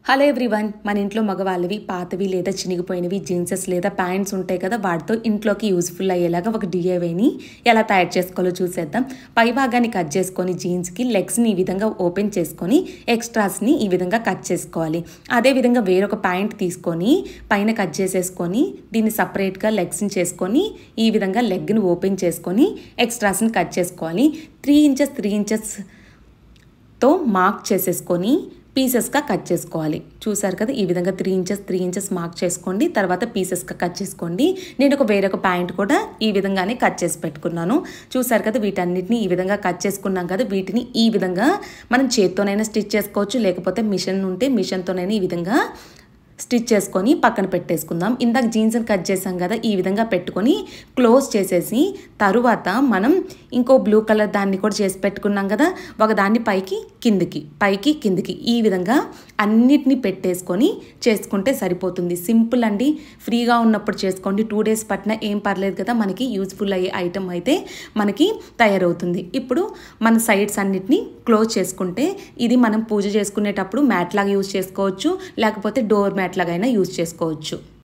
Hello everyone, మన ఇంట్లో మగవాళ్ళవి పాతవి లేదా చినిగిపోయినవి జీన్సెస్ లేదా ప్యాంట్స్ ఉంటాయి కదా, వాటితో ఇంట్లోకి యూజ్ఫుల్ అయ్యేలాగా ఒక డిఐవైని ఎలా తయారు చేసుకోవాలో చూసేద్దాం. పై భాగాన్ని కట్ చేసుకొని జీన్స్కి లెగ్స్ని ఈ విధంగా ఓపెన్ చేసుకొని ఎక్స్ట్రాస్ని ఈ విధంగా కట్ చేసుకోవాలి. అదేవిధంగా వేరొక ప్యాంట్ తీసుకొని పైన కట్ చేసేసుకొని దీన్ని సపరేట్గా లెగ్స్ని చేసుకొని ఈ విధంగా లెగ్ని ఓపెన్ చేసుకొని ఎక్స్ట్రాస్ని కట్ చేసుకోవాలి. 3 ఇంచెస్తో మార్క్ చేసేసుకొని పీసెస్గా కట్ చేసుకోవాలి. చూసారు కదా, ఈ విధంగా 3 ఇంచెస్ మార్క్ చేసుకోండి. తర్వాత పీసెస్గా కట్ చేసుకోండి. నేను వేరొక ప్యాంట్ కూడా ఈ విధంగానే కట్ చేసి పెట్టుకున్నాను. చూసారు కదా, వీటన్నిటిని ఈ విధంగా కట్ చేసుకున్నాం కదా, వీటిని ఈ విధంగా మనం చేత్తోనైనా స్టిచ్ చేసుకోవచ్చు, లేకపోతే మిషన్ ఉంటే మిషన్తోనైనా ఈ విధంగా స్టిచ్ చేసుకొని పక్కన పెట్టేసుకుందాం. ఇందాక జీన్స్ని కట్ చేసాం కదా, ఈ విధంగా పెట్టుకొని క్లోజ్ చేసేసి తరువాత మనం ఇంకో బ్లూ కలర్ దాన్ని కూడా చేసి పెట్టుకున్నాం కదా, ఒకదాన్ని పైకి కిందికి ఈ విధంగా అన్నిటినీ పెట్టేసుకొని చేసుకుంటే సరిపోతుంది. సింపుల్ అండి, ఫ్రీగా ఉన్నప్పుడు చేసుకోండి. 2 డేస్ పట్టినా ఏం పర్లేదు కదా, మనకి యూజ్ఫుల్ అయ్యే ఐటమ్ అయితే మనకి తయారవుతుంది. ఇప్పుడు మన సైడ్స్ అన్నిటినీ క్లోజ్ చేసుకుంటే ఇది మనం పూజ చేసుకునేటప్పుడు మ్యాట్ లాగా యూజ్ చేసుకోవచ్చు, లేకపోతే డోర్ మ్యాట్ లాగైనా యూజ్ చేసుకోవచ్చు.